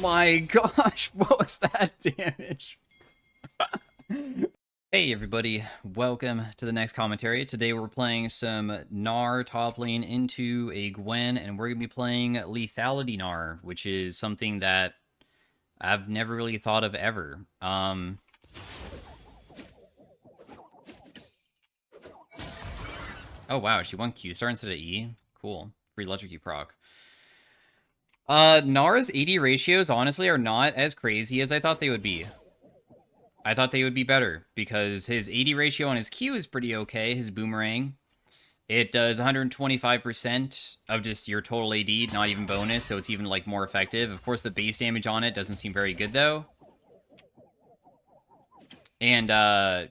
my gosh, what was that damage? Hey everybody, welcome to the next commentary. Today we're playing some Gnar top lane into a Gwen, and we're going to be playing Lethality Gnar, which is something that I've never really thought of ever. Oh wow, she won Q-Star instead of E? Cool. Free electric proc. Gnar's AD ratios honestly are not as crazy as I thought they would be. I thought they would be better because his AD ratio on his Q is pretty okay. His boomerang, it does 125% of just your total AD, not even bonus, so it's even like more effective. Of course, the base damage on it doesn't seem very good though. And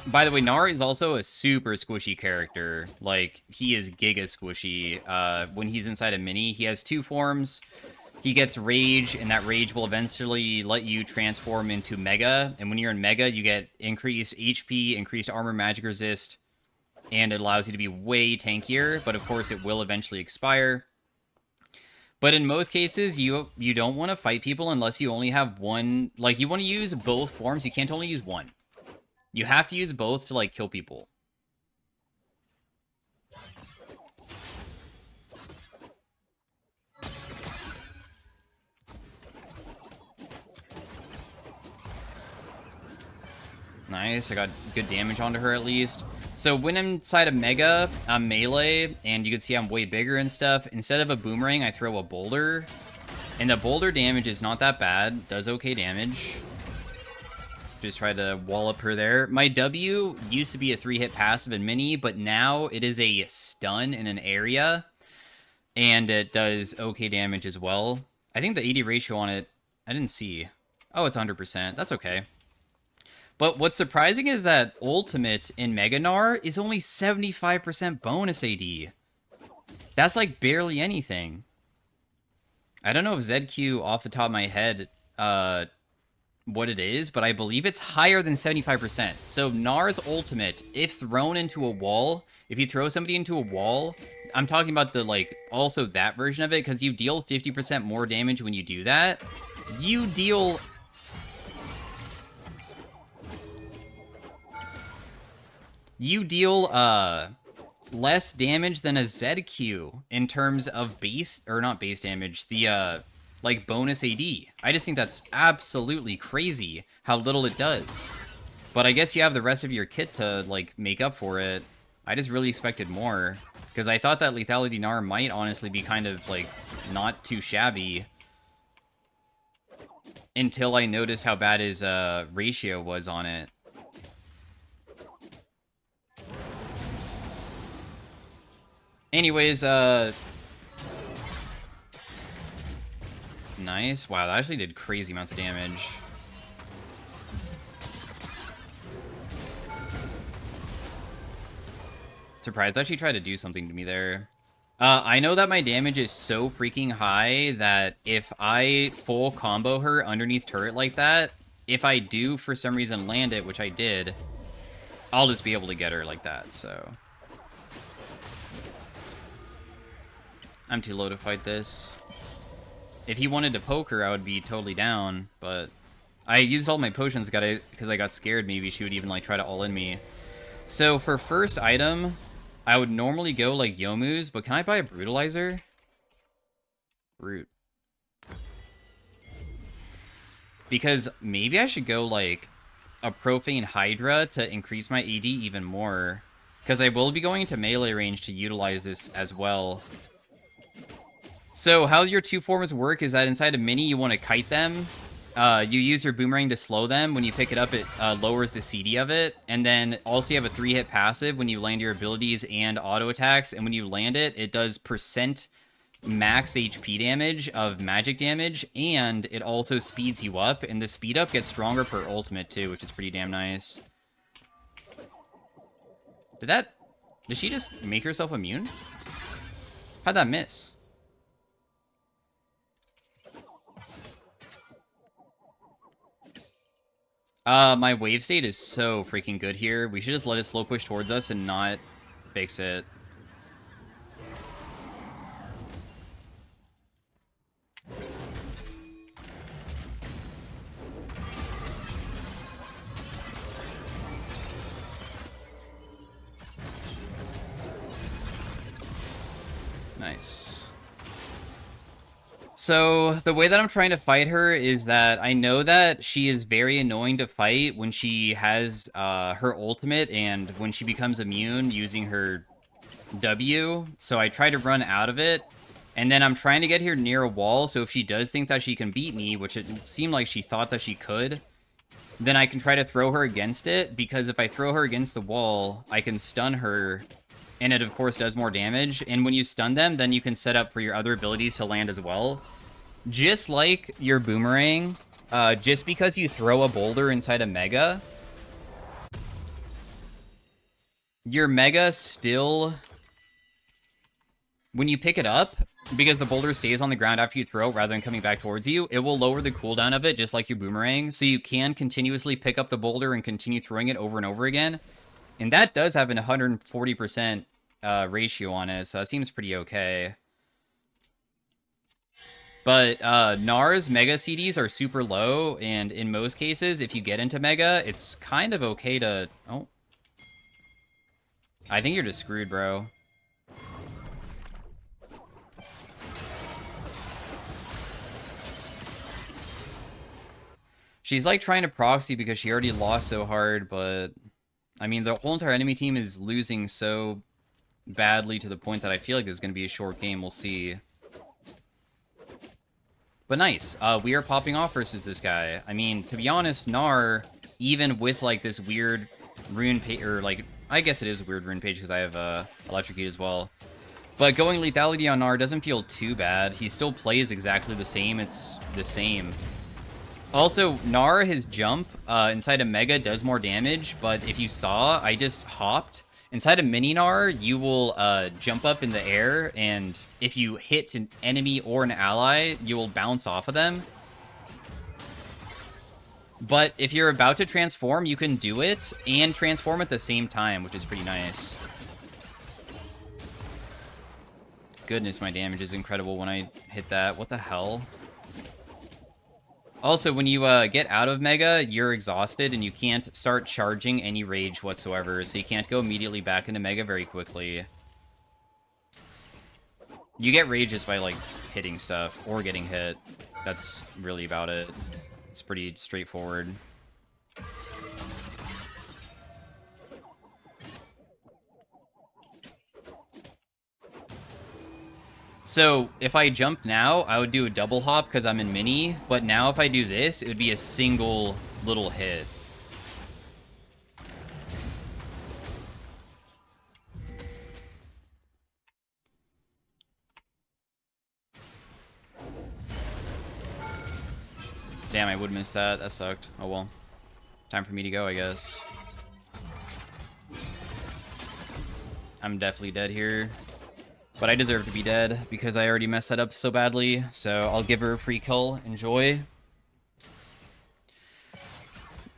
by the way, Gnar is also a super squishy character. Like, he is giga squishy. When he's inside a mini, he has two forms. He gets Rage, and that Rage will eventually let you transform into Mega. And when you're in Mega, you get increased HP, increased armor, magic resist, and it allows you to be way tankier. But of course, it will eventually expire. But in most cases, you don't want to fight people unless you only have one. Like, you want to use both forms. You can't only use one. You have to use both to, like, kill people. Nice, I got good damage onto her at least. So when I'm inside a Mega, I'm melee, and you can see I'm way bigger and stuff. Instead of a boomerang, I throw a boulder. And the boulder damage is not that bad. Does okay damage. Just try to wallop her there. My W used to be a 3-hit passive in mini, but now it is a stun in an area. And it does okay damage as well. I think the AD ratio on it, I didn't see. Oh, it's 100%. That's okay. But what's surprising is that ultimate in Mega Gnar is only 75% bonus AD. That's like barely anything. I don't know if ZQ off the top of my head what it is, but I believe it's higher than 75%. So Gnar's ultimate, if thrown into a wall, if you throw somebody into a wall, I'm talking about the, like, also that version of it, because you deal 50% more damage when you do that. You deal... less damage than a ZQ in terms of base, or not base damage, the, like, bonus AD. I just think that's absolutely crazy how little it does. But I guess you have the rest of your kit to, like, make up for it. I just really expected more, because I thought that Lethality Gnar might honestly be kind of, like, not too shabby. Until I noticed how bad his, ratio was on it. Anyways, nice. Wow, that actually did crazy amounts of damage. Surprised that she tried to do something to me there. I know that my damage is so freaking high that if I full combo her underneath turret like that, if I do for some reason land it, which I did, I'll just be able to get her like that, so... I'm too low to fight this. If he wanted to poke her, I would be totally down, but I used all my potions because I got scared maybe she would even, like, try to all-in me. So for first item, I would normally go, like, Yomu's, but can I buy a Brutalizer? Brute. Because maybe I should go, like, a Profane Hydra to increase my AD even more. Because I will be going into melee range to utilize this as well. So how your two forms work is that inside a mini, you want to kite them. You use your boomerang to slow them. When you pick it up, it lowers the CD of it. And then also you have a 3-hit passive when you land your abilities and auto attacks. And when you land it, it does percent max HP damage of magic damage. And it also speeds you up. And the speed up gets stronger per ultimate too, which is pretty damn nice. Did she just make herself immune? How'd that miss? My wave state is so freaking good here. We should just let it slow push towards us and not fix it. So the way that I'm trying to fight her is that I know that she is very annoying to fight when she has her ultimate and when she becomes immune using her W. So I try to run out of it. And then I'm trying to get here near a wall, so if she does think that she can beat me, which it seemed like she thought that she could, then I can try to throw her against it, because if I throw her against the wall, I can stun her, and it of course does more damage. And when you stun them, then you can set up for your other abilities to land as well. Just like your boomerang, just because you throw a boulder inside a mega, your mega still, when you pick it up, because the boulder stays on the ground after you throw it rather than coming back towards you, it will lower the cooldown of it just like your boomerang, so you can continuously pick up the boulder and continue throwing it over and over again. And that does have an 140% ratio on it, so that seems pretty okay. But Gnar's Mega CDs are super low, and in most cases, if you get into Mega, it's kind of okay to... Oh. I think you're just screwed, bro. She's like trying to proxy because she already lost so hard, but... I mean, the whole entire enemy team is losing so badly to the point that I feel like this is going to be a short game. We'll see. But nice. We are popping off versus this guy. I mean, to be honest, Gnar, even with, like, this weird rune page, or, like, I guess it is a weird rune page because I have Electrocute as well. But going lethality on Gnar doesn't feel too bad. He still plays exactly the same. It's the same. Also, Gnar, his jump inside a Mega does more damage, but if you saw, I just hopped. Inside a Mini Gnar, you will jump up in the air, and if you hit an enemy or an ally, you will bounce off of them. But if you're about to transform, you can do it and transform at the same time, which is pretty nice. Goodness, my damage is incredible when I hit that. What the hell? Also, when you get out of Mega, you're exhausted, and you can't start charging any rage whatsoever, so you can't go immediately back into Mega very quickly. You get rage just by, like, hitting stuff, or getting hit. That's really about it. It's pretty straightforward. So, if I jump now, I would do a double hop because I'm in mini, but now if I do this, it would be a single little hit. Damn, I would miss that. That sucked. Oh well. Time for me to go, I guess. I'm definitely dead here. But I deserve to be dead, because I already messed that up so badly, so I'll give her a free kill. Enjoy.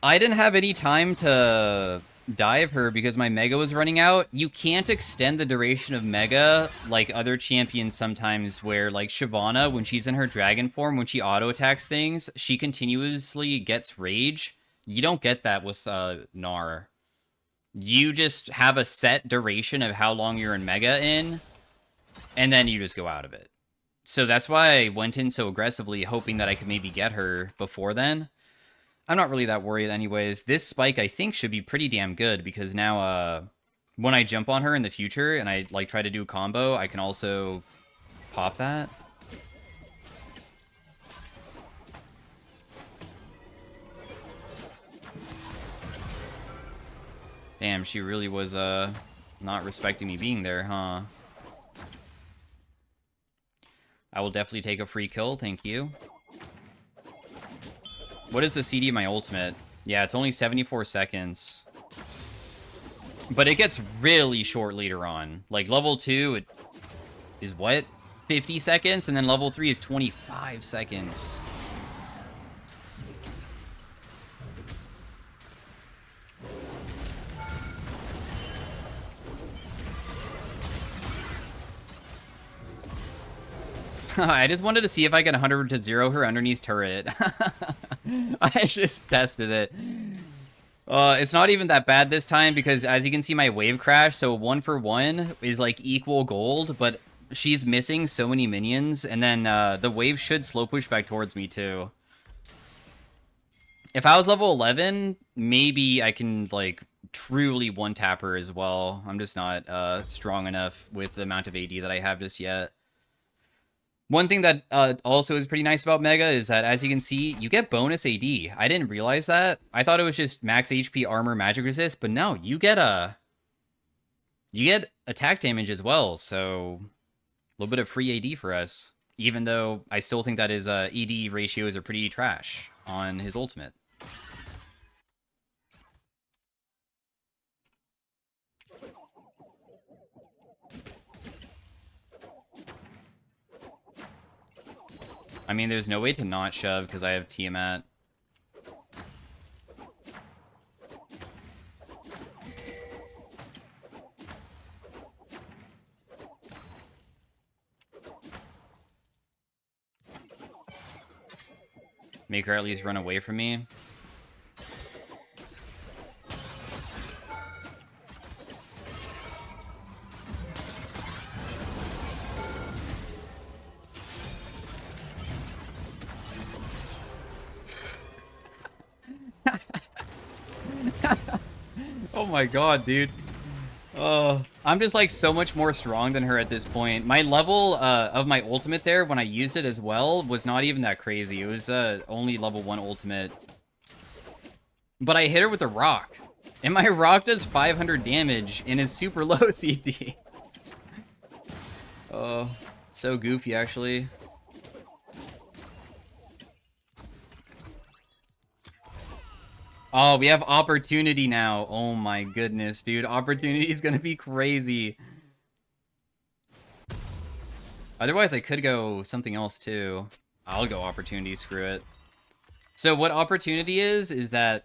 I didn't have any time to dive her because my Mega was running out. You can't extend the duration of Mega like other champions sometimes, where, like, Shyvana, when she's in her dragon form, when she auto-attacks things, she continuously gets rage. You don't get that with Gnar. You just have a set duration of how long you're in Mega in, and then you just go out of it. So that's why I went in so aggressively, hoping that I could maybe get her before then. I'm not really that worried anyways. This spike, I think, should be pretty damn good, because now, when I jump on her in the future, and I, like, try to do a combo, I can also pop that. Damn, she really was, not respecting me being there, huh? I will definitely take a free kill, thank you. What is the CD of my ultimate? Yeah, it's only 74 seconds. But it gets really short later on. Like, level 2 it is what? 50 seconds? And then level 3 is 25 seconds. I just wanted to see if I could 100 to 0 her underneath turret. I just tested it. It's not even that bad this time because, as you can see, my wave crash, so 1 for 1 is like equal gold, but she's missing so many minions, and then the wave should slow push back towards me too. If I was level 11, maybe I can, like, truly one-tap her as well. I'm just not strong enough with the amount of AD that I have just yet. One thing that also is pretty nice about Mega is that, as you can see, you get bonus AD. I didn't realize that. I thought it was just max HP, armor, magic resist, but no, you get attack damage as well, so a little bit of free AD for us, even though I still think that his ED ratios are pretty trash on his ultimate. I mean, there's no way to not shove because I have Tiamat. Make her at least run away from me. Oh my god, dude. I'm just, like, so much more strong than her at this point. My level of my ultimate there, when I used it as well, was not even that crazy. It was only level 1 ultimate. But I hit her with a rock. And my rock does 500 damage and is super low CD. Oh, so goofy, actually. Oh, we have opportunity now. Oh my goodness, dude. Opportunity is gonna be crazy. Otherwise, I could go something else too. I'll go opportunity, screw it. So what opportunity is that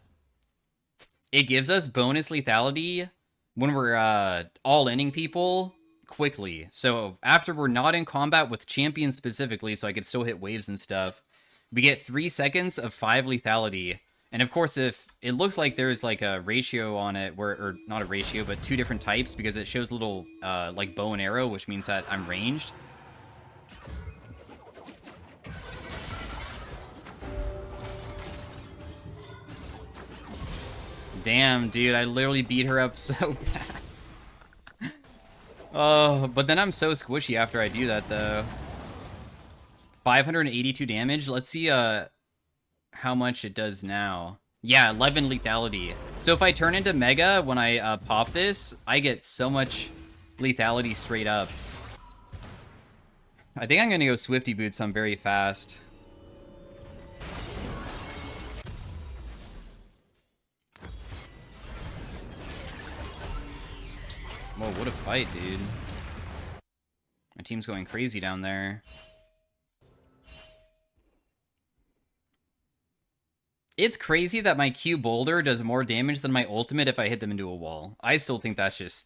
it gives us bonus lethality when we're all-inning people quickly. So after we're not in combat with champions specifically, so I could still hit waves and stuff, we get 3 seconds of 5 lethality. And of course, if it looks like there's like a ratio on it, where, or not a ratio, but 2 different types, because it shows a little like bow and arrow, which means that I'm ranged. Damn, dude, I literally beat her up so bad. Oh, but then I'm so squishy after I do that, though. 582 damage. Let's see how much it does now. Yeah, 11 lethality. So if I turn into Mega when I pop this, I get so much lethality straight up. I think I'm going to go Swifty Boots on very fast. Whoa, what a fight, dude. My team's going crazy down there. It's crazy that my Q boulder does more damage than my ultimate if I hit them into a wall. I still think that's just...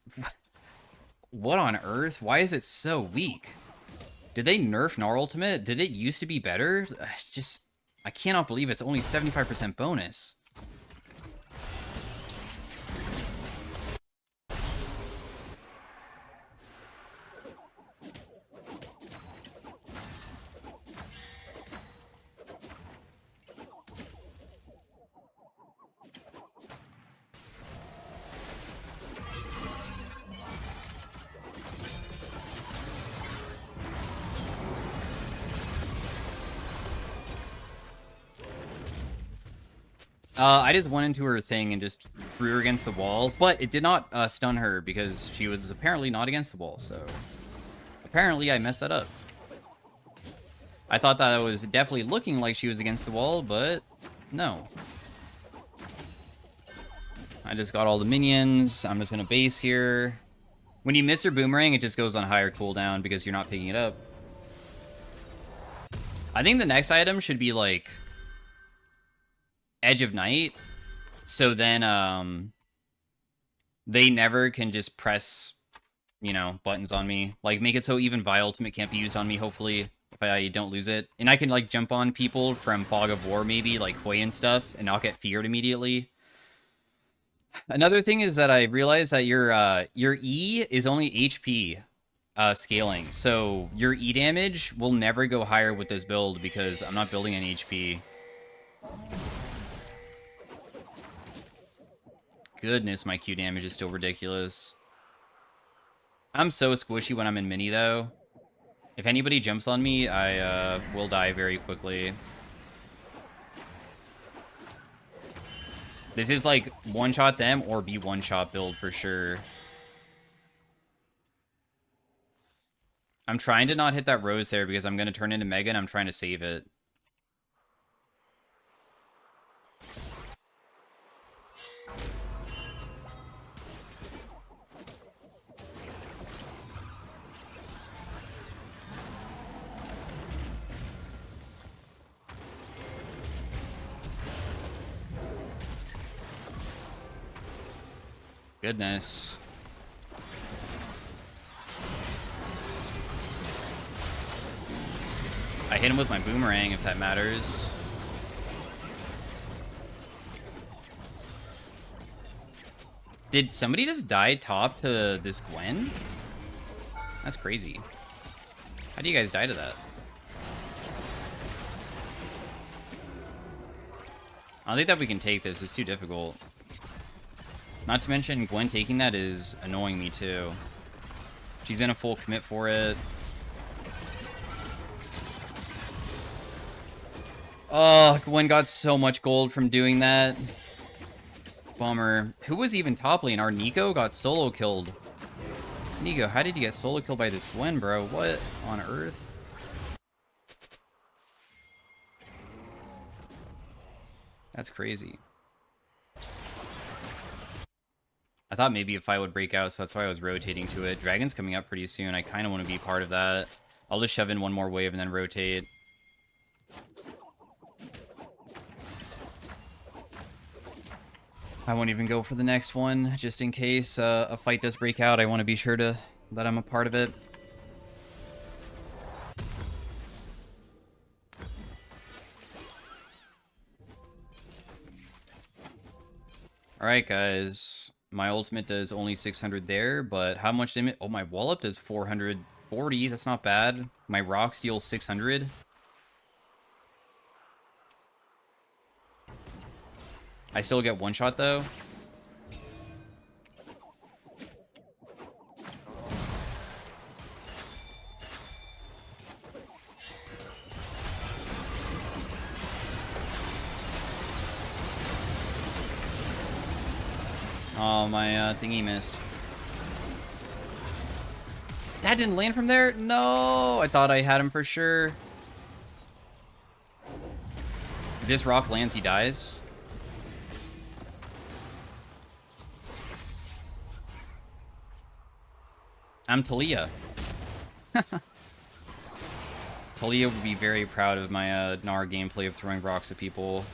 What on earth? Why is it so weak? Did they nerf Gnar ultimate? Did it used to be better? I cannot believe it's only 75% bonus. I just went into her thing and just threw her against the wall, but it did not stun her because she was apparently not against the wall, so apparently I messed that up. I thought that it was definitely looking like she was against the wall, but no. I just got all the minions. I'm just gonna base here. When you miss your boomerang, it just goes on higher cooldown because you're not picking it up. I think the next item should be like Edge of Night, so then they never can just press, you know, buttons on me. Like, make it so even Vi ultimate can't be used on me, hopefully, if I don't lose it. And I can, like, jump on people from Fog of War, maybe, like Hui and stuff, and not get feared immediately. Another thing is that I realized that your E is only HP. scaling. So your E damage will never go higher with this build because I'm not building any HP. Goodness, my Q damage is still ridiculous. I'm so squishy when I'm in mini, though. If anybody jumps on me, I will die very quickly. This is like one-shot them or be one-shot build for sure. I'm trying to not hit that rose there because I'm going to turn into Mega and I'm trying to save it. Goodness. I hit him with my boomerang, if that matters. Did somebody just die top to this Gwen? That's crazy. How do you guys die to that? I don't think that we can take this. It's too difficult. Not to mention, Gwen taking that is annoying me, too. She's in a full commit for it. Oh, Gwen got so much gold from doing that. Bummer. Who was even top lane? Our Nico got solo killed. Nico, how did you get solo killed by this Gwen, bro? What on earth? That's crazy. I thought maybe a fight would break out, so that's why I was rotating to it. Dragon's coming up pretty soon. I kind of want to be part of that. I'll just shove in one more wave and then rotate. I won't even go for the next one, just in case a fight does break out. I want to be sure that I'm a part of it. Alright, guys. My ultimate does only 600 there, but how much damage? Oh, my wallop does 440. That's not bad. My rocks deal 600. I still get one shot, though. Oh, my thingy missed. That didn't land from there? No! I thought I had him for sure. If this rock lands, he dies. I'm Talia. Talia would be very proud of my Gnar gameplay of throwing rocks at people.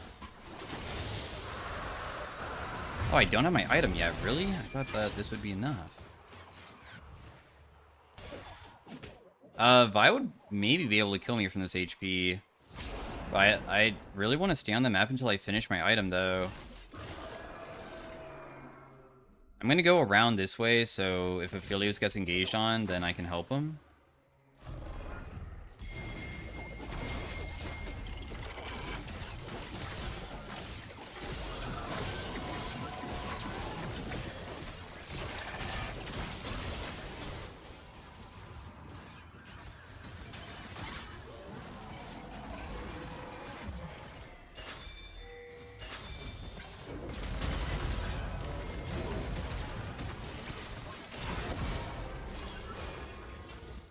Oh, I don't have my item yet. Really? I thought that this would be enough. Vi would maybe be able to kill me from this HP. But I really want to stay on the map until I finish my item, though. I'm going to go around this way, so if Aphelios gets engaged on, then I can help him.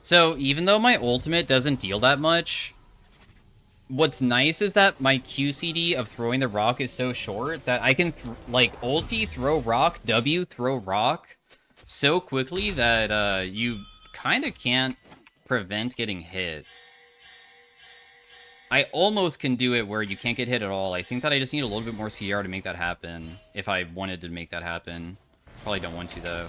So, even though my ultimate doesn't deal that much, what's nice is that my QCD of throwing the rock is so short that I can, like, ulti, throw rock, W, throw rock so quickly that you kind of can't prevent getting hit. I almost can do it where you can't get hit at all. I think that I just need a little bit more CR to make that happen, if I wanted to make that happen. Probably don't want to, though.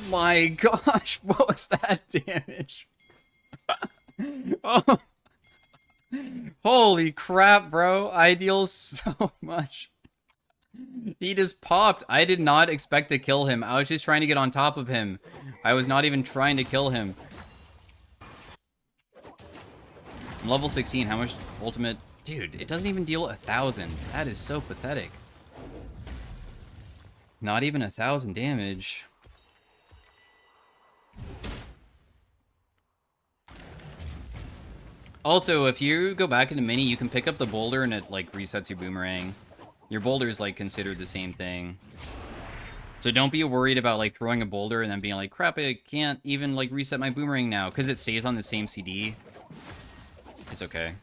my gosh, what was that damage? Oh, holy crap, bro. I deal so much. He just popped. I did not expect to kill him. I was just trying to get on top of him. I was not even trying to kill him. I'm level 16. How much ultimate? Dude, it doesn't even deal 1,000. That is so pathetic. Not even 1,000 damage. Also, if you go back into mini, you can pick up the boulder and it, like, resets your boomerang. Your boulder is, like, considered the same thing. So don't be worried about, like, throwing a boulder and then being like, crap, I can't even, like, reset my boomerang now, because it stays on the same CD. It's okay.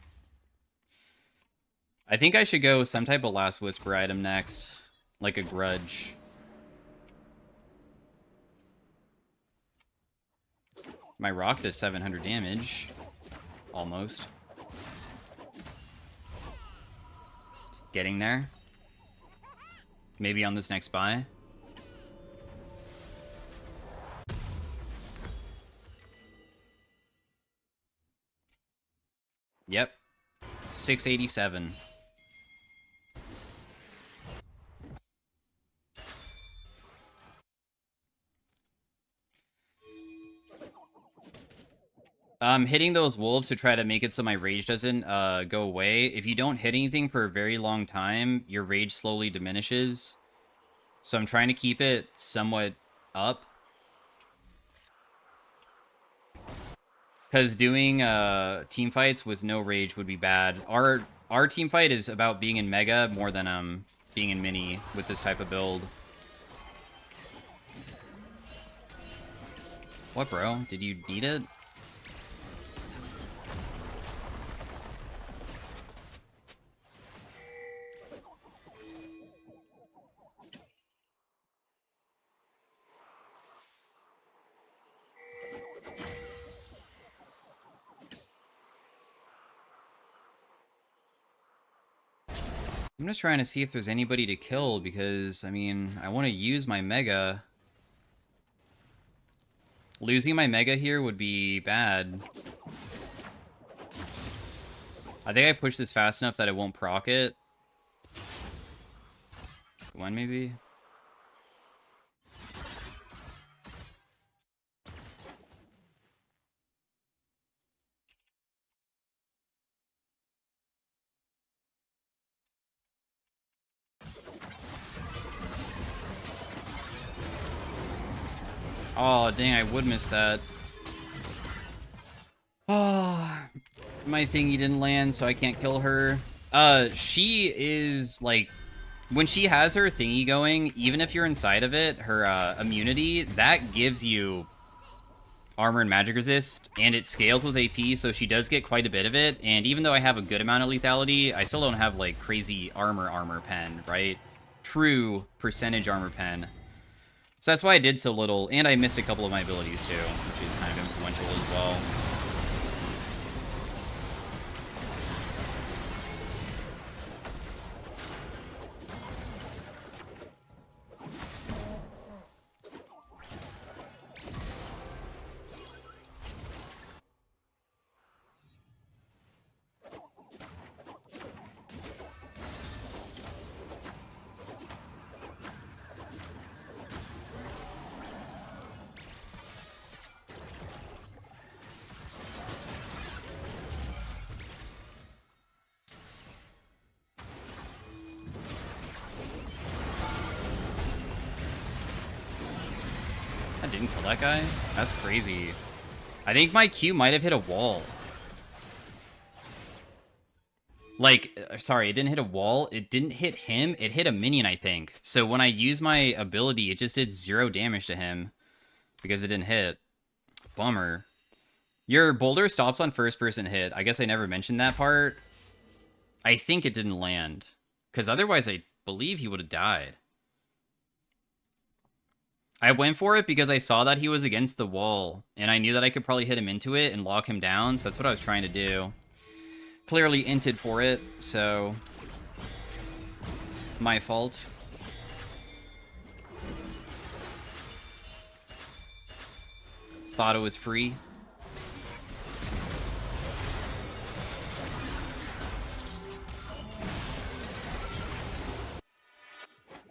I think I should go some type of Last Whisper item next. Like a Grudge. My rock does 700 damage. Almost. Getting there. Maybe on this next buy. Yep. 687. Hitting those wolves to try to make it so my rage doesn't go away. If you don't hit anything for a very long time, your rage slowly diminishes. So I'm trying to keep it somewhat up. Because doing team fights with no rage would be bad. Our team fight is about being in Mega more than being in Mini with this type of build. What, bro? Did you need it? I'm just trying to see if there's anybody to kill, because, I mean, I want to use my Mega. Losing my Mega here would be bad. I think I pushed this fast enough that it won't proc it. One, maybe? Oh, dang, I would miss that. Oh, my thingy didn't land, so I can't kill her. She is, like, when she has her thingy going, even if you're inside of it, her immunity, that gives you armor and magic resist, and it scales with AP, so she does get quite a bit of it. And even though I have a good amount of lethality, I still don't have, like, crazy armor pen, right? True percentage armor pen. So that's why I did so little, and I missed a couple of my abilities too, which is kind of influential as well. I didn't kill that guy? That's crazy. I think my Q might have hit a wall. Like, sorry, it didn't hit a wall. It didn't hit him. It hit a minion, I think. So when I used my ability, it just did 0 damage to him because it didn't hit. Bummer. Your boulder stops on first-person hit. I guess I never mentioned that part. I think it didn't land, because otherwise I believe he would have died. I went for it because I saw that he was against the wall, and I knew that I could probably hit him into it and lock him down, so that's what I was trying to do. Clearly inted for it, so my fault. thought it was free.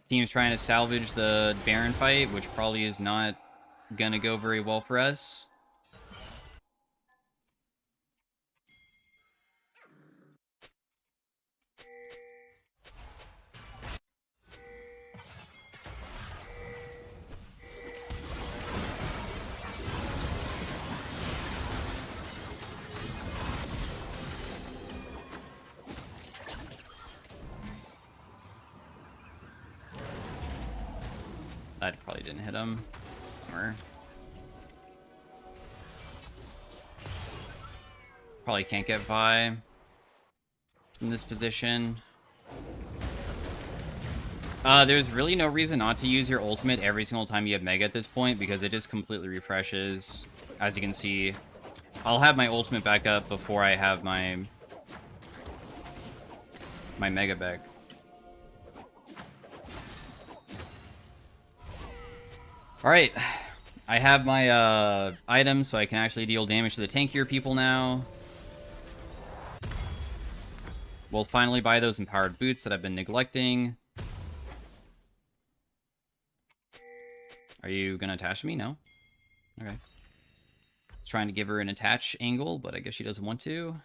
Team's trying to salvage the Baron fight, which probably is not gonna go very well for us. That probably didn't hit him. Or probably can't get Vi in this position. There's really no reason not to use your ultimate every single time you have Mega at this point, because it just completely refreshes. As you can see, I'll have my ultimate back up before I have my Mega back. Alright, I have my items, so I can actually deal damage to the tankier people now. We'll finally buy those empowered boots that I've been neglecting. Are you gonna attach me? No? Okay. Trying to give her an attach angle, but I guess she doesn't want to.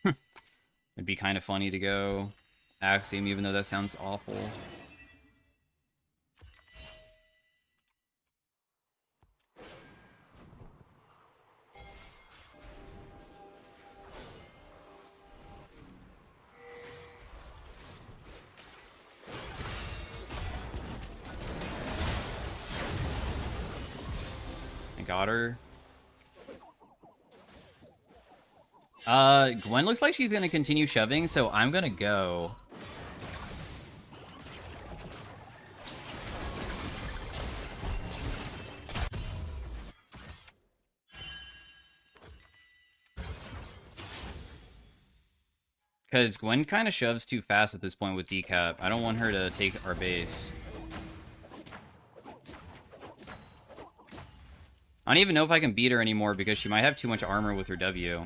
It'd be kind of funny to go Axiom, even though that sounds awful. I got her. Gwen looks like she's gonna continue shoving, so I'm gonna go. Because Gwen kind of shoves too fast at this point with decap. I don't want her to take our base. I don't even know if I can beat her anymore because she might have too much armor with her W.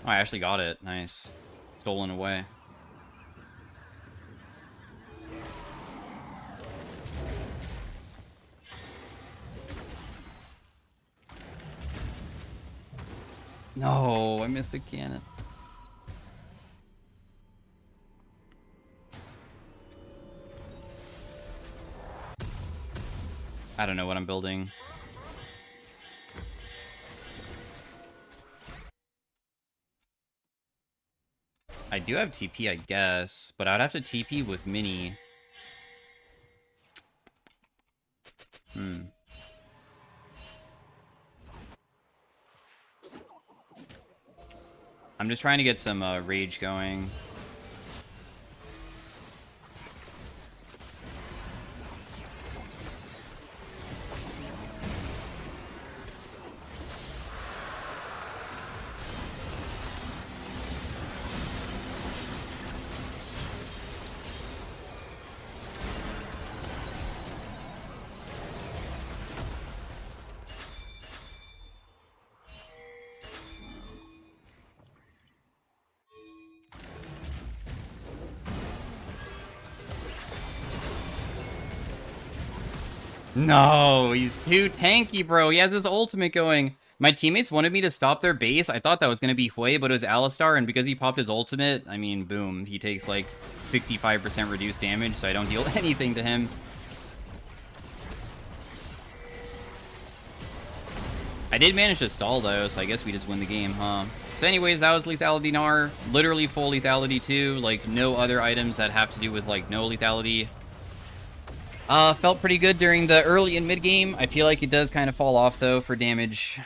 Oh, I actually got it. Nice. Stolen away. No, I missed the cannon. I don't know what I'm building. I do have TP, I guess, but I'd have to TP with Mini. I'm just trying to get some rage going. No, he's too tanky, bro. He has his ultimate going. My teammates wanted me to stop their base. I thought that was going to be Hui, but it was Alistar, and because he popped his ultimate, I mean, boom. He takes, like, 65% reduced damage, so I don't deal anything to him. I did manage to stall, though, so I guess we just win the game, huh? So anyways, that was Lethality Gnar. Literally full lethality, too. Like, no other items that have to do with, like, no lethality. Felt pretty good during the early and mid game. I feel like it does kind of fall off, though, for damage.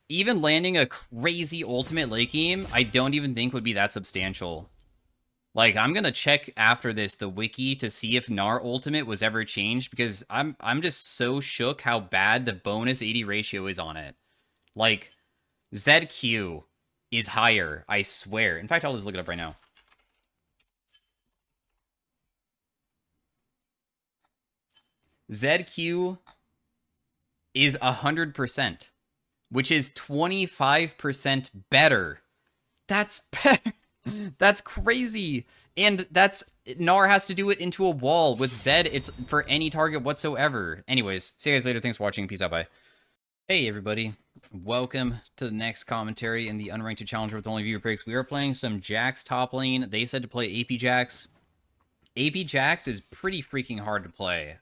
Even landing a crazy ultimate late game, I don't even think would be that substantial. Like, I'm gonna check after this the wiki to see if Gnar ultimate was ever changed, because I'm just so shook how bad the bonus 80 ratio is on it. Like, ZQ is higher, I swear. In fact, I'll just look it up right now. ZQ is 100%, which is 25% better. That's better. That's crazy. And that's Gnar has to do it into a wall. With Zed, it's for any target whatsoever. Anyways, see you guys later. Thanks for watching. Peace out. Bye. Hey, everybody. Welcome to the next commentary in the Unranked Challenger with only viewer picks. We are playing some Jax top lane. They said to play AP Jax. AP Jax is pretty freaking hard to play.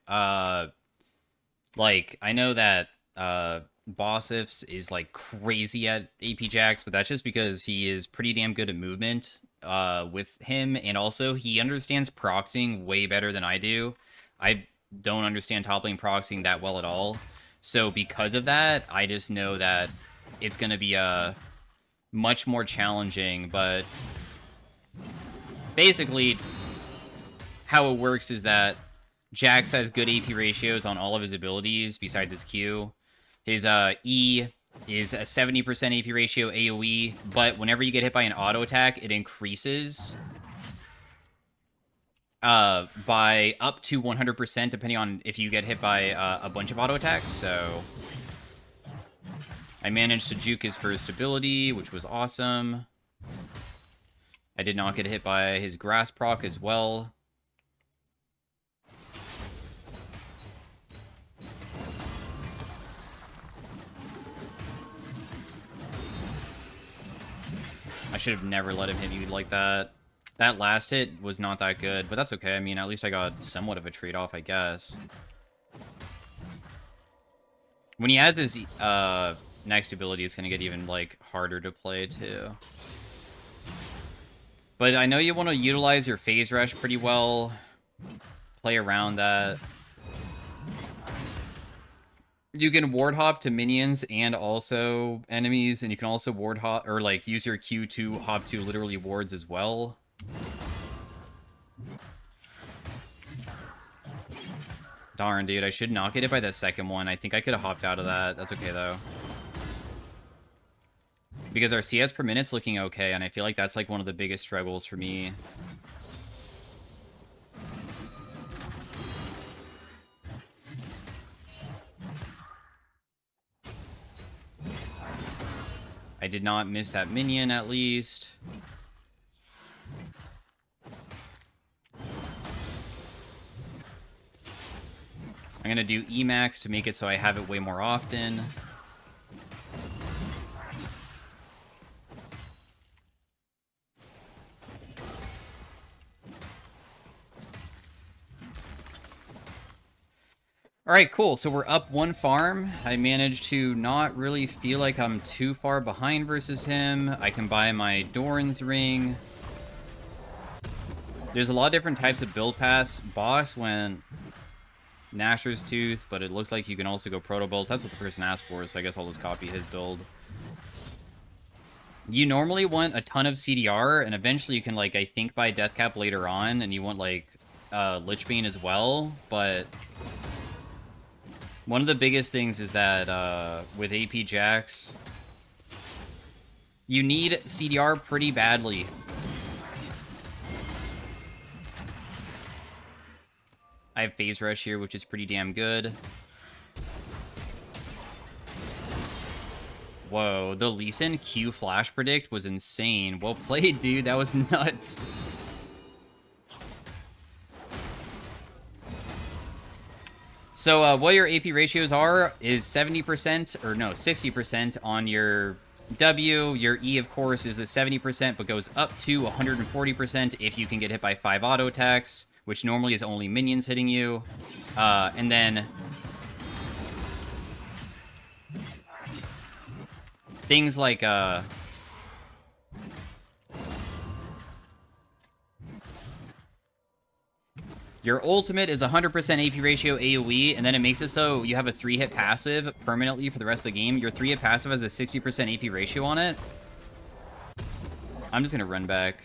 Like, I know that Bossifs is like crazy at AP Jax, but that's just because he is pretty damn good at movement with him, and also he understands proxying way better than I do. I don't understand top lane proxying that well at all. So because of that, I just know that it's going to be much more challenging, but basically how it works is that Jax has good AP ratios on all of his abilities besides his Q. His E is a 70% AP ratio AoE, but whenever you get hit by an auto attack, it increases by up to 100% depending on if you get hit by a bunch of auto attacks. So I managed to juke his first ability, which was awesome. I did not get hit by his grass proc as well. I should have never let him hit you like that. That last hit was not that good, but that's okay. I mean, at least I got somewhat of a trade-off, I guess. When he has his next ability, it's going to get even, like, harder to play, too. But I know you want to utilize your phase rush pretty well. Play around that. You can ward hop to minions and also enemies, and you can also ward hop, or like use your Q to hop to literally wards as well. Darn, dude, I should not get hit by that second one. I think I could have hopped out of that. That's okay, though. Because our CS per minute's looking okay, and I feel like that's like one of the biggest struggles for me. I did not miss that minion, at least. I'm gonna do Emax to make it so I have it way more often. Alright, cool. So we're up one farm. I managed to not really feel like I'm too far behind versus him. I can buy my Doran's Ring. There's a lot of different types of build paths. Boss went Gnasher's Tooth, but it looks like you can also go Proto Bolt. That's what the person asked for, so I guess I'll just copy his build. You normally want a ton of CDR, and eventually you can, like, I think buy Death Cap later on, and you want, like, Lich Bane as well, but one of the biggest things is that with AP Jax, you need CDR pretty badly. I have Phase Rush here, which is pretty damn good. Whoa, the Lee Sin Q Flash Predict was insane. Well played, dude. That was nuts. So what your AP ratios are is 70%, or no, 60% on your W. Your E, of course, is the 70%, but goes up to 140% if you can get hit by 5 auto attacks, which normally is only minions hitting you. And then things like your ultimate is 100% AP ratio AoE, and then it makes it so you have a 3-hit passive permanently for the rest of the game. Your 3-hit passive has a 60% AP ratio on it. I'm just going to run back.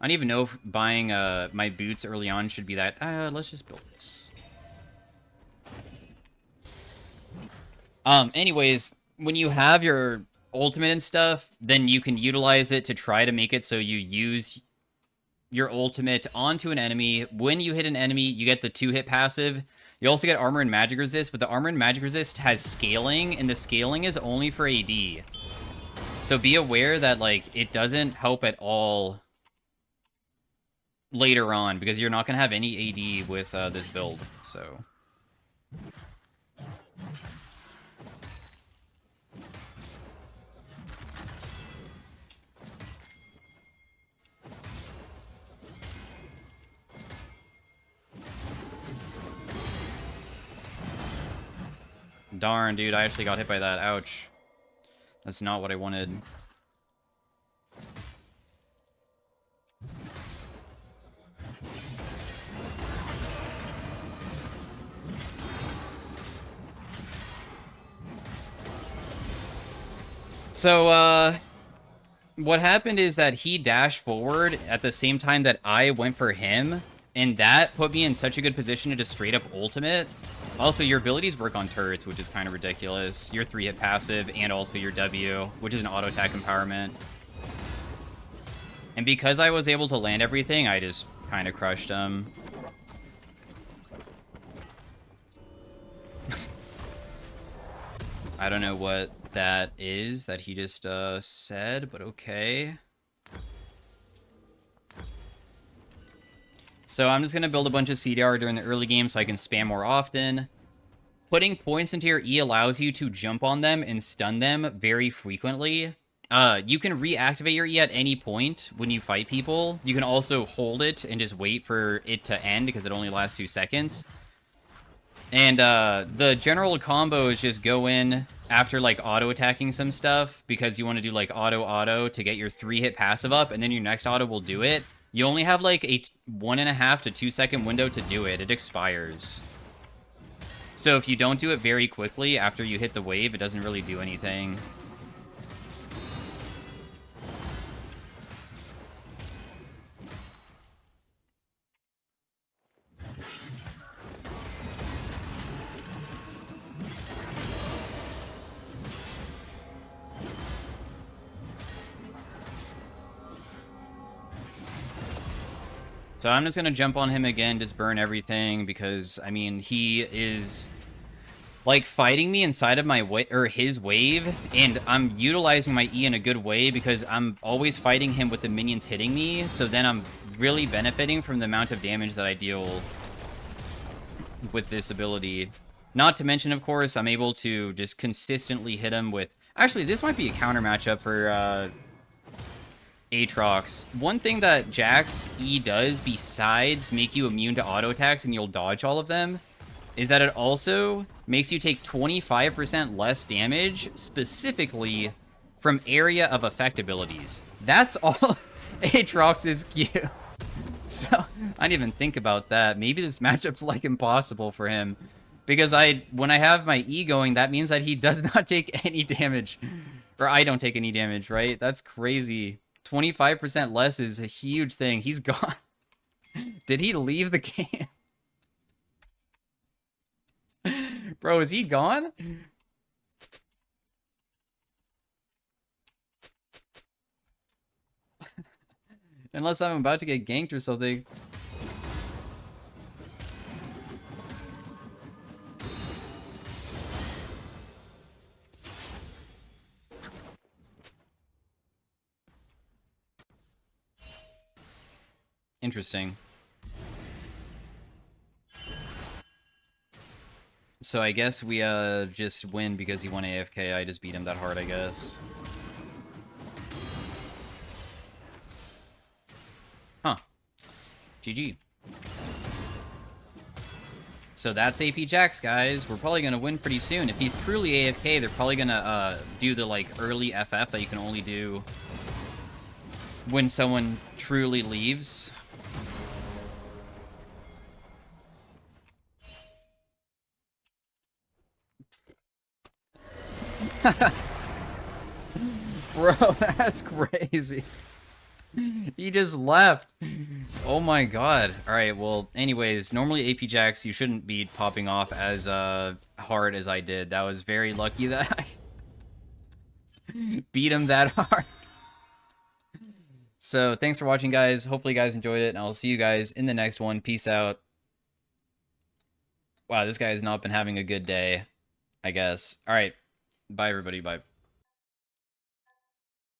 I don't even know if buying my boots early on should be that. Let's just build this. Anyways, when you have your ultimate and stuff, then you can utilize it to try to make it so you use your ultimate onto an enemy. When you hit an enemy, you get the 2-hit passive. You also get armor and magic resist, but the armor and magic resist has scaling, and the scaling is only for AD. So be aware that, like, it doesn't help at all later on, because you're not going to have any AD with this build, so... Darn, dude, I actually got hit by that. Ouch. That's not what I wanted. So, what happened is that he dashed forward at the same time that I went for him, and that put me in such a good position to just straight up ultimate. Also, your abilities work on turrets, which is kind of ridiculous. Your 3-hit passive, and also your W, which is an auto attack empowerment. And because I was able to land everything, I just kind of crushed him. I don't know what that is that he just said, but okay. So I'm just going to build a bunch of CDR during the early game so I can spam more often. Putting points into your E allows you to jump on them and stun them very frequently. You can reactivate your E at any point when you fight people. You can also hold it and just wait for it to end because it only lasts 2 seconds. And the general combo is just go in after, like, auto-attacking some stuff because you want to do, like, auto-auto to get your 3-hit passive up, and then your next auto will do it. You only have, like, a 1.5 to 2 second window to do it. It expires. So if you don't do it very quickly after you hit the wave, it doesn't really do anything. So I'm just going to jump on him again, just burn everything, because, I mean, he is, like, fighting me inside of my his wave, and I'm utilizing my E in a good way because I'm always fighting him with the minions hitting me, so then I'm really benefiting from the amount of damage that I deal with this ability. Not to mention, of course, I'm able to just consistently hit him with... Actually, this might be a counter matchup for... Aatrox. One thing that Jack's E does, besides make you immune to auto attacks and you'll dodge all of them, is that it also makes you take 25% less damage, specifically from area of effect abilities. That's all Aatrox's Q. So, I didn't even think about that. Maybe this matchup's, like, impossible for him. Because when I have my E going, that means that he does not take any damage. Or I don't take any damage, right? That's crazy. 25% less is a huge thing. He's gone. Did he leave the game? Bro, is he gone? Unless I'm about to get ganked or something. Interesting. So I guess we just win because he won AFK. I just beat him that hard, I guess. Huh. GG. So that's AP Jax, guys. We're probably going to win pretty soon. If he's truly AFK, they're probably going to do the, like, early FF that you can only do when someone truly leaves. Bro, that's crazy. He just left. Oh my god. Alright, well, anyways, normally AP Jax, you shouldn't be popping off as hard as I did. That was very lucky that I beat him that hard. So, thanks for watching, guys. Hopefully you guys enjoyed it, and I'll see you guys in the next one. Peace out. Wow, this guy has not been having a good day, I guess. All right. Bye, everybody. Bye.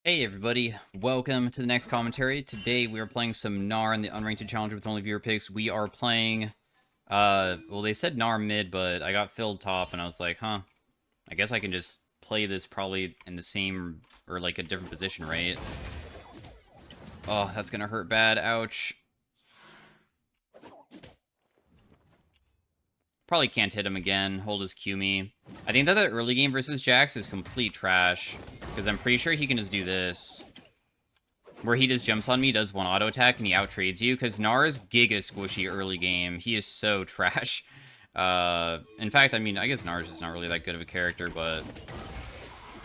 Hey, everybody. Welcome to the next commentary. Today, we are playing some Gnar in the Unranked Challenger with only viewer picks. We are playing, well, they said Gnar mid, but I got filled top, and I was like, huh, I guess I can just play this probably in the same, or like a different position, right? Oh, that's gonna hurt bad. Ouch. Probably can't hit him again. Hold his Q me. I think that the early game versus Jax is complete trash, because I'm pretty sure he can just do this. Where he just jumps on me, does one auto attack, and he out-trades you, because Gnar is giga squishy early game. He is so trash. In fact, I mean, I guess Gnar is just not really that good of a character, but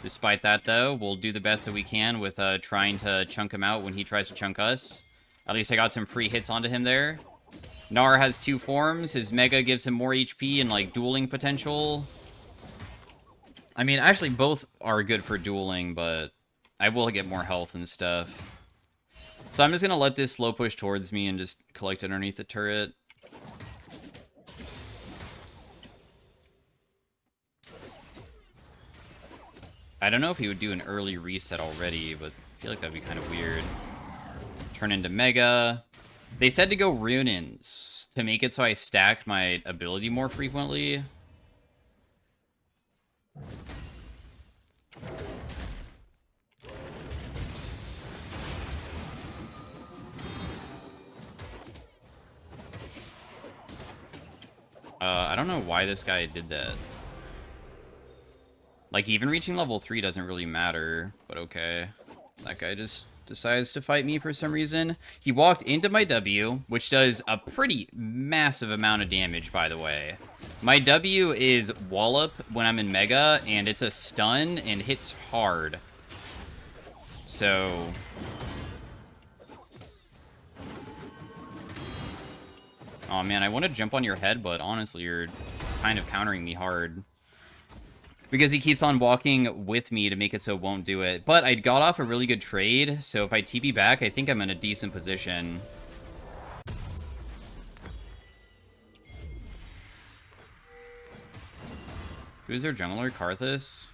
despite that, though, we'll do the best that we can with trying to chunk him out when he tries to chunk us. At least I got some free hits onto him there. Gnar has 2 forms. His Mega gives him more HP and, like, dueling potential. I mean, actually, both are good for dueling, but I will get more health and stuff. So I'm just going to let this slow push towards me and just collect underneath the turret. I don't know if he would do an early reset already, but I feel like that'd be kind of weird. Turn into Mega. They said to go Runaans to make it so I stack my ability more frequently. I don't know why this guy did that. Like, even reaching level 3 doesn't really matter, but okay. That guy just decides to fight me for some reason. He walked into my W, which does a pretty massive amount of damage, by the way. My W is Wallop when I'm in Mega, and it's a stun and hits hard. So... oh man, I want to jump on your head, but honestly, you're kind of countering me hard. Because he keeps on walking with me to make it so it won't do it. But I got off a really good trade, so if I TP back, I think I'm in a decent position. Who's their jungler? Karthus?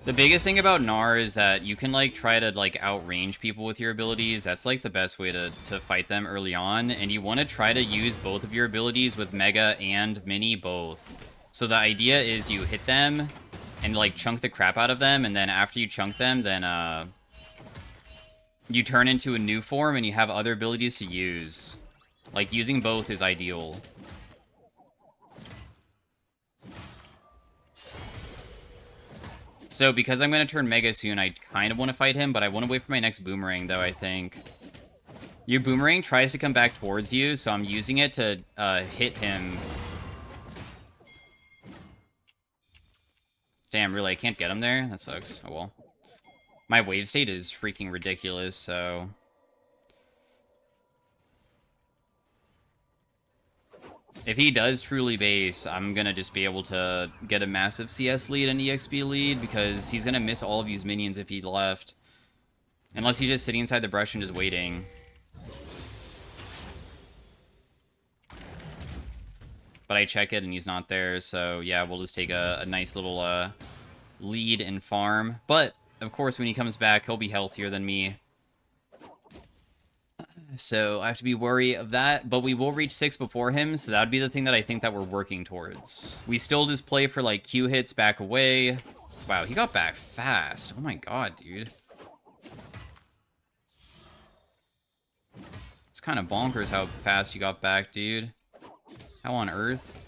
The biggest thing about Gnar is that you can, like, try to, like, outrange people with your abilities. That's, like, the best way to fight them early on. And you want to try to use both of your abilities with Mega and Mini both. So the idea is you hit them and, like, chunk the crap out of them. And then after you chunk them, then, you turn into a new form and you have other abilities to use. Like, using both is ideal. So, because I'm going to turn Mega soon, I kind of want to fight him, but I want to wait for my next Boomerang, though, I think. Your Boomerang tries to come back towards you, so I'm using it to hit him. Damn, really, I can't get him there? That sucks. Oh, well. My wave state is freaking ridiculous, so... if he does truly base, I'm going to just be able to get a massive CS lead and EXP lead, because he's going to miss all of these minions if he left. Unless he's just sitting inside the brush and just waiting. But I check it and he's not there, so yeah, we'll just take a nice little lead and farm. But, of course, when he comes back, he'll be healthier than me. So I have to be wary of that, but we will reach 6 before him, so that would be the thing that I think that we're working towards. We still just play for, like, Q hits, back away. Wow, he got back fast. Oh my god, dude. It's kind of bonkers how fast you got back, dude. How on earth?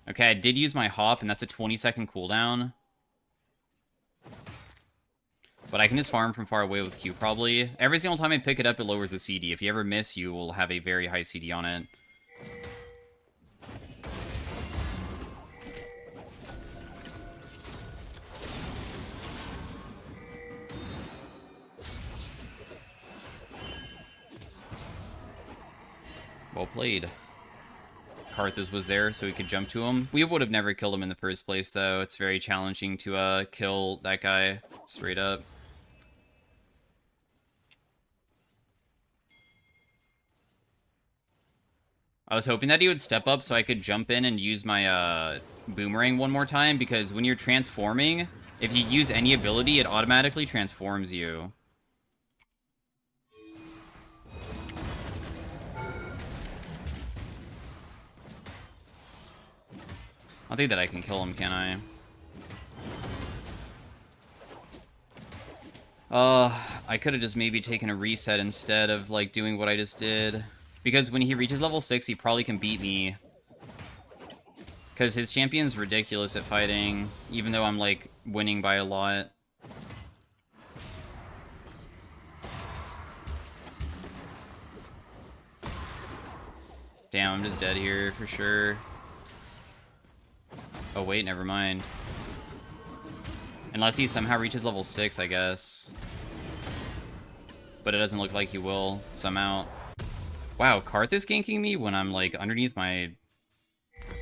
Okay, I did use my hop, and that's a 20-second cooldown. But I can just farm from far away with Q, probably. Every single time I pick it up, it lowers the CD. If you ever miss, you will have a very high CD on it. Well played. Karthus was there so we could jump to him. We would have never killed him in the first place, though. It's very challenging to kill that guy straight up. I was hoping that he would step up so I could jump in and use my boomerang one more time, because when you're transforming, if you use any ability, it automatically transforms you. I think that I can kill him, can I? I could have just maybe taken a reset instead of, like, doing what I just did. Because when he reaches level 6, he probably can beat me. Because his champion's ridiculous at fighting, even though I'm, like, winning by a lot. Damn, I'm just dead here for sure. Oh, wait, never mind. Unless he somehow reaches level 6, I guess. But it doesn't look like he will, somehow. Wow, Karthus ganking me when I'm, like, underneath my...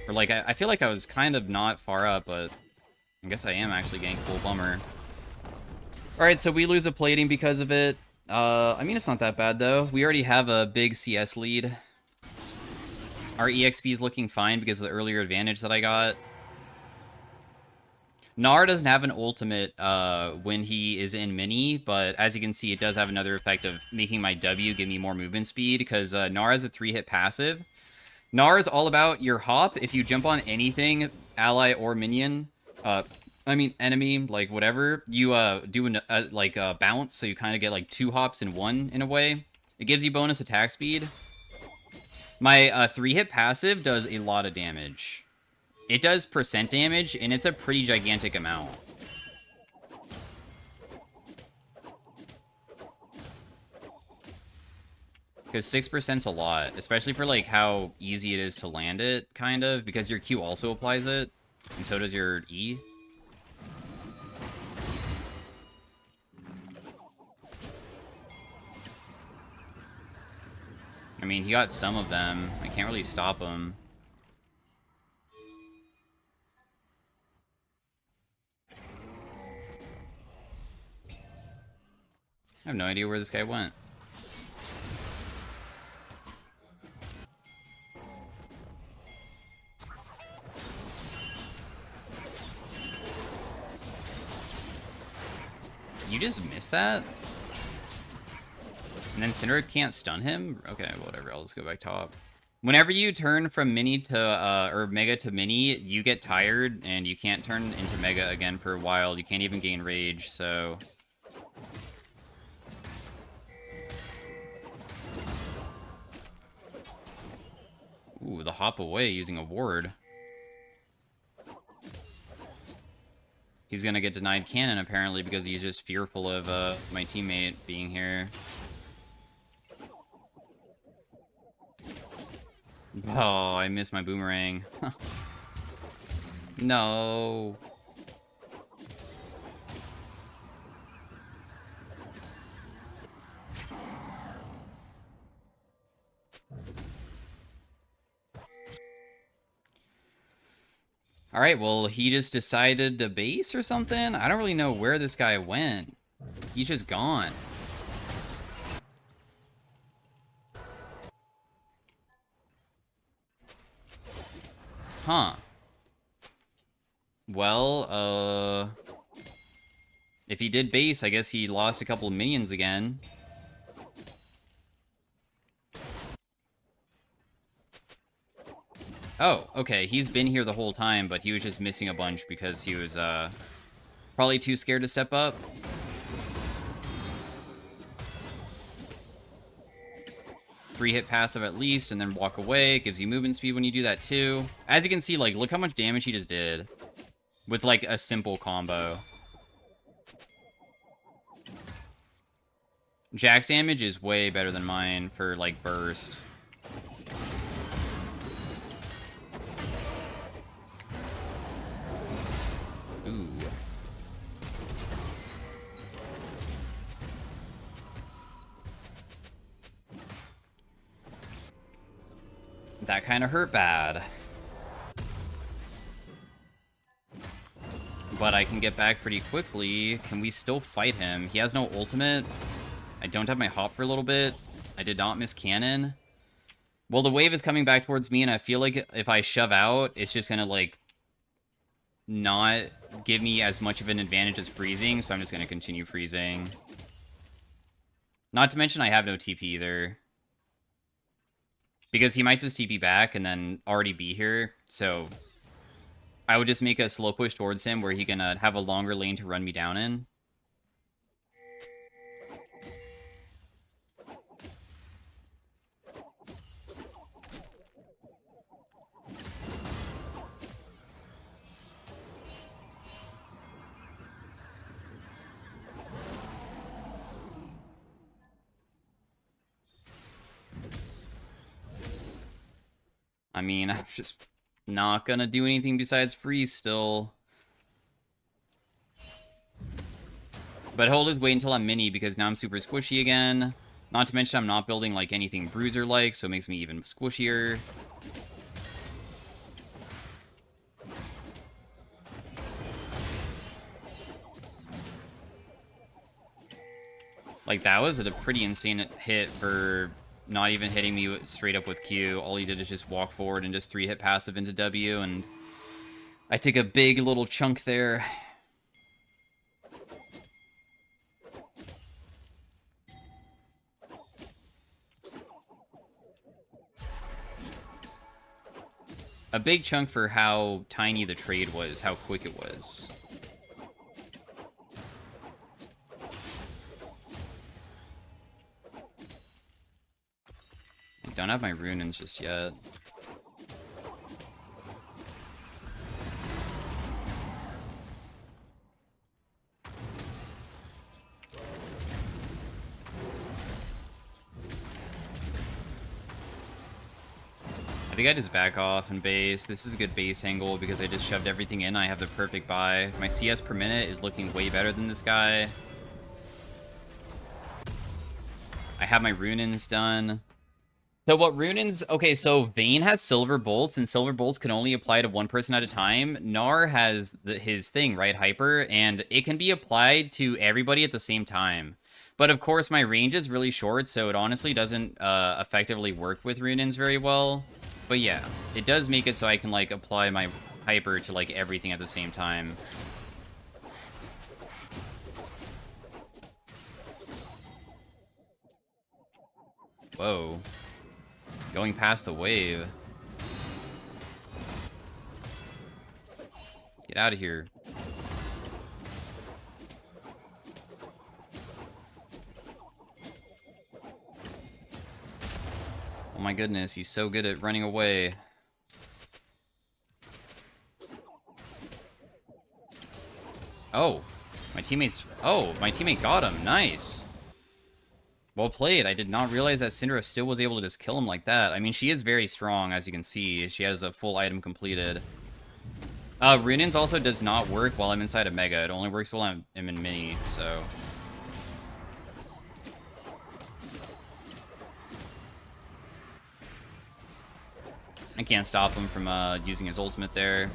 Or, like, I feel like I was kind of not far up, but... I guess I am actually gankable, bummer. Alright, so we lose a plating because of it. I mean, it's not that bad, though. We already have a big CS lead. Our EXP is looking fine because of the earlier advantage that I got. Gnar doesn't have an ultimate when he is in mini, but as you can see, it does have another effect of making my W give me more movement speed, because Gnar has a 3-hit passive. Gnar is all about your hop. If you jump on anything, ally or minion, I mean enemy, like whatever, you do a bounce, so you kind of get like 2 hops in one in a way. It gives you bonus attack speed. My 3-hit passive does a lot of damage. It does percent damage, and it's a pretty gigantic amount. Because 6%'s a lot, especially for, like, how easy it is to land it, kind of, because your Q also applies it, and so does your E. I mean, he got some of them. I can't really stop him. I have no idea where this guy went. You just missed that? And then Cinder can't stun him? Okay, whatever, I'll just go back top. Whenever you turn from mini to, or mega to mini, you get tired, and you can't turn into mega again for a while. You can't even gain rage, so... Ooh, the hop away using a ward. He's gonna get denied cannon, apparently, because he's just fearful of my teammate being here. Oh, I missed my boomerang. No. Alright, well, he just decided to base or something? I don't really know where this guy went. He's just gone. Huh. Well, if he did base, I guess he lost a couple of minions again. Oh, okay, he's been here the whole time, but he was just missing a bunch because he was, probably too scared to step up. Three-hit passive at least, and then walk away. It gives you movement speed when you do that, too. As you can see, like, look how much damage he just did. With, like, a simple combo. Jack's damage is way better than mine for, like, burst. Ooh. That kind of hurt bad. But I can get back pretty quickly. Can we still fight him? He has no ultimate. I don't have my hop for a little bit. I did not miss cannon. Well, the wave is coming back towards me, and I feel like if I shove out, it's just gonna, like, not give me as much of an advantage as freezing, so I'm just gonna continue freezing. Not to mention I have no TP either. Because he might just TP back and then already be here, so I would just make a slow push towards him where he can have a longer lane to run me down in. I mean, I'm just not gonna do anything besides freeze still. But he'll just wait until I'm mini, because now I'm super squishy again. Not to mention I'm not building, like, anything bruiser-like, so it makes me even squishier. Like, that was a pretty insane hit for not even hitting me straight up with Q. All he did is just walk forward and just 3-hit passive into W, and I took a big little chunk there. A big chunk for how tiny the trade was, how quick it was. I don't have my Runaans just yet. I think I just back off and base. This is a good base angle because I just shoved everything in. I have the perfect buy. My CS per minute is looking way better than this guy. I have my Runaans done. So what Runaans... Okay, so Vayne has Silver Bolts, and Silver Bolts can only apply to one person at a time. Gnar has his thing, right? Hyper, and it can be applied to everybody at the same time. But of course, my range is really short, so it honestly doesn't effectively work with Runaans very well. But yeah, it does make it so I can, like, apply my Hyper to, like, everything at the same time. Whoa. Going past the wave. Get out of here. Oh my goodness, he's so good at running away. Oh, my teammates... Oh, my teammate got him. Nice. Well played. I did not realize that Syndra still was able to just kill him like that. I mean, she is very strong, as you can see. She has a full item completed. Runaans also does not work while I'm inside of Mega. It only works while I'm in Mini, so... I can't stop him from using his ultimate there.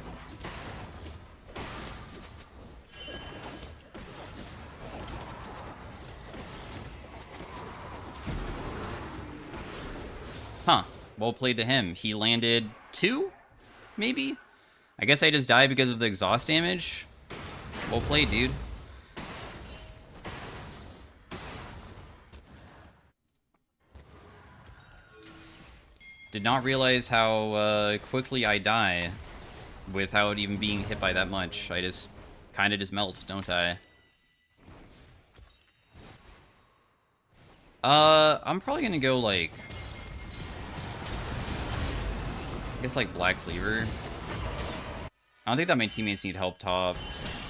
Huh. Well played to him. He landed 2? Maybe? I guess I just died because of the exhaust damage. Well played, dude. Did not realize how quickly I die without even being hit by that much. I just kind of just melt, don't I? I'm probably gonna go, like... I guess, like, Black Cleaver. I don't think that my teammates need help top,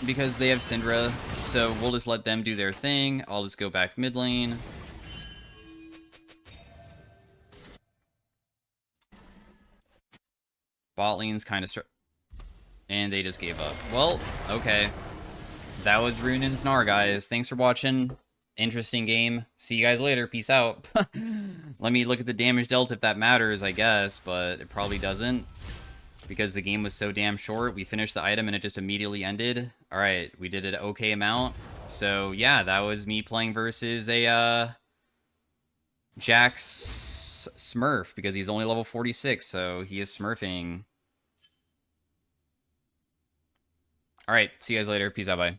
because they have Syndra, so we'll just let them do their thing. I'll just go back mid lane. Bot lane's kind of and they just gave up. Well, okay. That was Runaans Gnar, guys. Thanks for watching. Interesting game. See you guys later. Peace out. Let me look at the damage dealt if that matters, I guess, but it probably doesn't. Because the game was so damn short, we finished the item and it just immediately ended. Alright, we did an okay amount. So, yeah, that was me playing versus a, Jax Smurf, because he's only level 46, so he is smurfing. Alright, see you guys later. Peace out, bye.